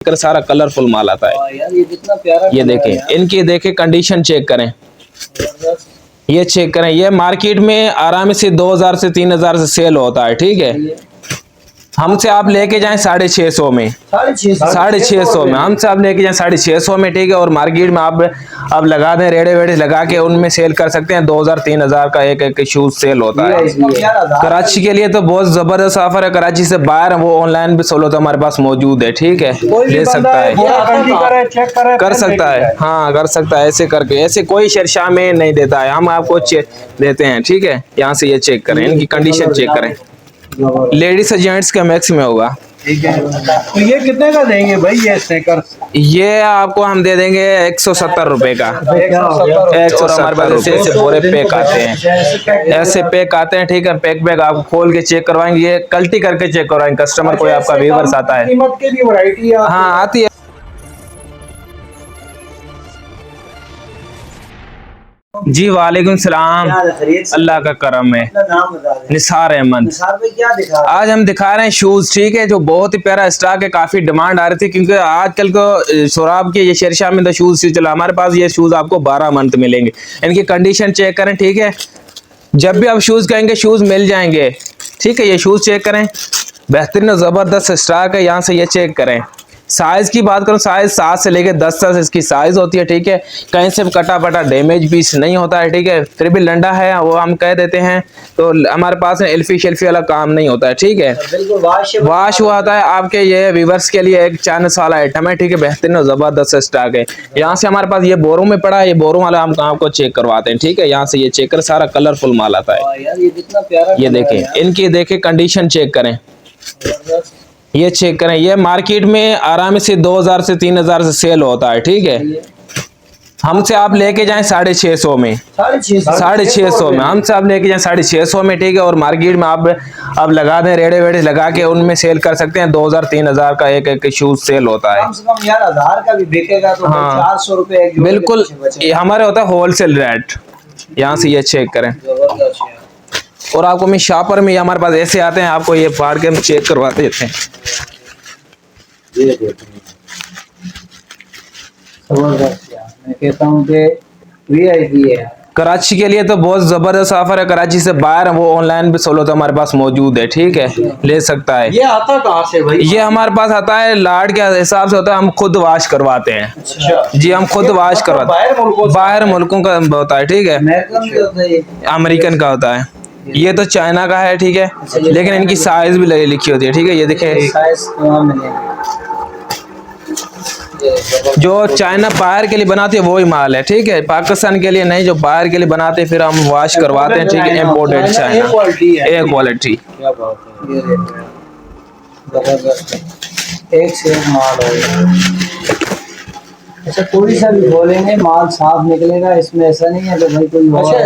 कर सारा कलरफुल माल आता है यार, ये कितना प्यारा ये देखें, इनकी देखें कंडीशन चेक करें, ये चेक करें। ये मार्केट में आराम से 2000 से 3000 से सेल होता है, ठीक है। हमसे आप लेके जाएं 650 में, 650 में हमसे आप लेके जाएं 650 में, ठीक है। और मार्केट में आप अब लगा दें रेडे वेडे लगा के उनमें सेल कर सकते हैं। 2000-3000 का एक शूज सेल होता है। कराची के लिए तो बहुत जबरदस्त ऑफर है। कराची से बाहर वो ऑनलाइन भी सोलो तो हमारे पास मौजूद है, ठीक है, ले सकता है, कर सकता है, हाँ कर सकता है। ऐसे करके ऐसे कोई शर्षा में नहीं देता है, हम आपको देते हैं, ठीक है। यहाँ से ये चेक करें, इनकी कंडीशन चेक करें। लेडीज और जेंट्स का मैक्स में होगा, ठीक है। तो ये कितने का देंगे भाई ये स्नेकर्स? ये आपको हम दे देंगे 170 रुपए का। 170 हमारे पास ऐसे बोरे पैक आते हैं, ऐसे पैक आते हैं, ठीक है। पैक आप खोल के चेक करवाएंगे, ये कल्टी करके चेक करवाएंगे कस्टमर। कोई आपका व्यूअर्स आता है, कीमत की भी वैरायटी हाँ आती है। जी वालेकुम सलाम, अल्लाह का करम है। निसार अहमद। निसार भाई क्या दिखा? आज हम दिखा रहे हैं शूज, ठीक है, जो बहुत ही प्यारा स्टॉक है। काफी डिमांड आ रही थी क्योंकि आजकल को शोराब के ये शेरशाह में तो शूज चला। हमारे पास ये शूज आपको 12 मंथ मिलेंगे। इनकी कंडीशन चेक करें, ठीक है। जब भी आप शूज कहेंगे शूज मिल जाएंगे, ठीक है। ये शूज चेक करें, बेहतरीन जबरदस्त स्टॉक है। यहाँ से ये चेक करें। साइज की बात करूं, साइज 7 से लेकर 10 तक इसकी साइज होती है, ठीक है। कहीं से कटा पटा डैमेज पीस नहीं होता है, ठीक है। फिर भी लंडा है वो हम कह देते हैं, तो हमारे पास एल्फी शेल्फी वाला काम नहीं होता है, ठीक है। बिल्कुल वाश हुआ आता है आपके। ये व्यूअर्स के लिए एक चाइनीज वाला आइटम है, ठीक है, बेहतरीन और जबरदस्त स्टॉक है। यहाँ से हमारे पास ये बोरों में पड़ा है, ये बोरों वाला हम आपको चेक करवाते हैं, ठीक है। यहाँ से ये चेक कर सारा कलरफुल माल आता है यार, ये कितना प्यारा। ये देखें, इनकी देखें कंडीशन चेक करें, ये चेक करें। ये मार्केट में आराम से 2000 से 3000 से सेल होता है, ठीक है। हमसे आप लेके जाएं 650 में, 650 में हमसे आप लेके जाएं 650 में, ठीक है। और मार्केट में आप अब लगा दें रेडे वेडे लगा के उनमें सेल कर सकते हैं। 2000-3000 का एक शूज सेल होता है। कम से कम यार 1000 का भी बिकेगा तो हाँ 400 रुपए बिल्कुल। ये हमारे होता है होलसेल रेट। यहाँ से ये चेक करें। और आपको मैं शॉपर में हमारे पास ऐसे आते हैं, आपको ये फाड़ के हम चेक करवा देते हैं। मैं कहता हूँ कि वीआईपी है। कराची के लिए तो बहुत जबरदस्त ऑफर है। कराची से बाहर वो ऑनलाइन भी सोलो तो हमारे पास मौजूद है, ठीक है, ले सकता है। ये आता कहाँ से भाई? ये हमारे पास आता है लाड के हिसाब से होता है, हम खुद वाश करवाते हैं। अच्छा जी हम खुद वाश करवाते हैं, बाहर मुल्कों का होता है, ठीक है, अमेरिकन का होता है। ये तो चाइना का है, ठीक है, लेकिन इनकी साइज भी लिखी होती है, ठीक है। ये देखें, जो चाइना बाहर के लिए बनाते हैं वही माल है, ठीक है। पाकिस्तान के लिए नहीं, जो बाहर के लिए बनाते हैं फिर हम वॉश करवाते हैं, ठीक है। इम्पोर्टेड चाइना ए क्वालिटी। एक से एक माल हो। अच्छा कोई सा भी बोलेंगे माल साफ निकलेगा, इसमें ऐसा नहीं है कि भाई कोई। अच्छा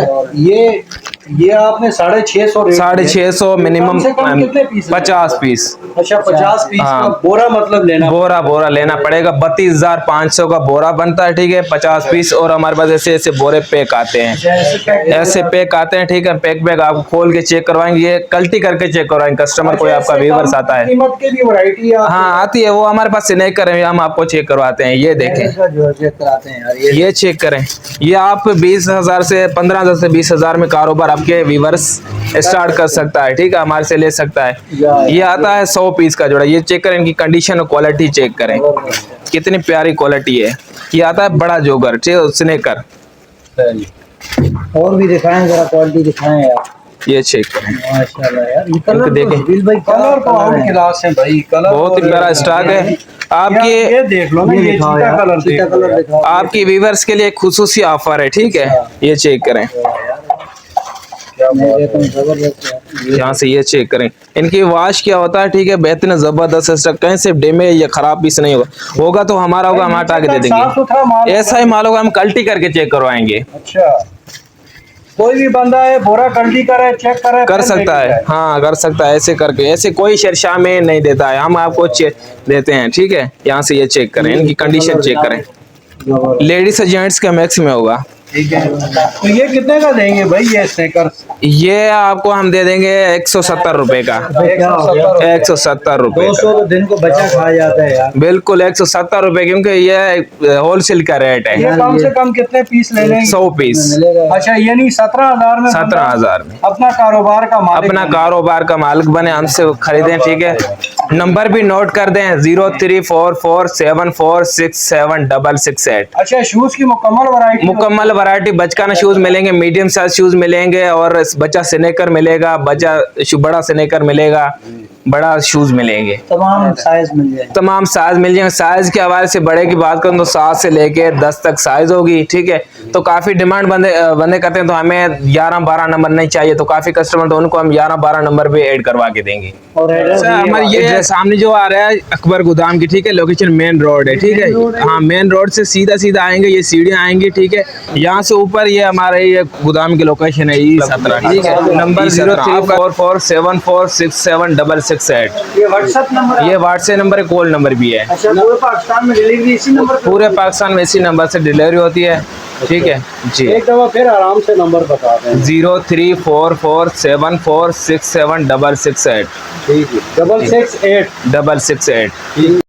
ये आपने 650 मिनिमम 50 पीस। अच्छा 50 पीस का बोरा मतलब लेना, बोरा लेना पड़ेगा। 32,500 का बोरा बनता है, ठीक है, 50 पीस। और हमारे पास ऐसे ऐसे बोरे पैक आते हैं, ऐसे पैक आते हैं, ठीक है। पैक आप खोल के चेक करवाएंगे, ये कल्टी करके चेक करवाएंगे कस्टमर। कोई आपका व्यूअर्स आता है, कीमत की भी वैरायटी हाँ आती है, वो हमारे पास से नहीं करें, हम आपको चेक करवाते हैं। ये देखें, कराते हैं यार। ये चेक करें। ये आप 20,000 से 15,000 से 20,000 में कारोबार आपके व्यूअर्स स्टार्ट कर सकता है, ठीक है, हमारे से ले सकता है। ये आता है 100 पीस का जोड़ा। ये चेक करें, इनकी कंडीशन और क्वालिटी चेक करें, कितनी प्यारी क्वालिटी है। ये आता है बड़ा जोगर, ठीक है, स्नेकर। और भी दिखाएं जरा, क्वालिटी दिखाएं यार। ये चेक करें, माशाल्लाह यार, ये कलर देखें, कलर तो आउट क्लास है भाई। कलर बहुत ही प्यारा स्टॉक है। आपके ये देख लो ना, ये चीता कलर दिखाओ। आपकी व्यूअर्स के लिए खुसूसी ऑफर है, ठीक है। ये चेक करें, यहाँ से ये चेक करें। इनकी वाश क्या होता है, ठीक है, बेहतरीन जबरदस्त स्टॉक। कहीं से डैमेज या खराब पीस नहीं होगा तो हमारा होगा, हम हटा के दे देंगे। ऐसा ही माल होगा, हम कल्टी करके चेक करवाएंगे। अच्छा कोई भी बंदा है बोरा कल्टी करे चेक करे कर सकता है, हाँ कर सकता है। ऐसे करके ऐसे कोई शर्षा में नहीं देता है, हम आपको देते हैं, ठीक है। यहाँ से ये चेक करें, इनकी कंडीशन चेक करें। लेडीज और जेंट्स का मैक्स में होगा। ठीक है। तो ये कितने का देंगे भाई ये स्नेकर्स? ये आपको हम दे देंगे 170 रुपए का। 170 रुपए 200 तो दिन को बचा खा जाता है यार। बिल्कुल 170 रुपए, क्योंकि ये होलसेल का रेट है। ये कम से कम कितने पीस ले लेंगे? 100 पीस। अच्छा, ये नहीं 17,000 में? 17,000 में अपना कारोबार का मालिक, अपना कारोबार का मालिक बने, हमसे खरीदें। ठीक है, नंबर भी नोट कर दें 034474676668। अच्छा, शूज की मुकम्मल वैरायटी? मुकम्मल वैरायटी, बचकाना शूज मिलेंगे, मीडियम साइज शूज मिलेंगे, और बच्चा स्नेकर मिलेगा, बड़ा स्नेकर मिलेगा, बड़ा शूज मिलेंगे, तमाम साइज मिल जाएंगे। तमाम साइज मिल जाएंगे। साइज के हवाले से बड़े की बात करूं तो 7 से लेके 10 तक साइज होगी। ठीक है, तो काफी डिमांड बंदे करते हैं, तो हमें 11-12 नंबर नहीं चाहिए, तो काफी कस्टमर, तो उनको हम 11-12 नंबर पे ऐड करवा के देंगे। और हमारे ये सामने जो आ रहा है अकबर गोदाम की, ठीक है, लोकेशन मेन रोड है। ठीक है, हाँ, मेन रोड से सीधा आएंगे, ये सीढ़ियाँ आएंगी। ठीक है, यहाँ से ऊपर ये हमारे ये गोदाम की लोकेशन है E17। ठीक है, नंबर 034474676668। ये व्हाट्सएप नंबर? ये व्हाट्सएप नंबर है, कॉल नंबर भी है। अच्छा, पूरे पाकिस्तान में डिलीवरी इसी नंबर पे? पूरे पाकिस्तान में इसी नंबर से डिलीवरी होती है। ठीक है जी, एक दफा फिर आराम से नंबर बता दें। 034474676668। ठीक है, 668।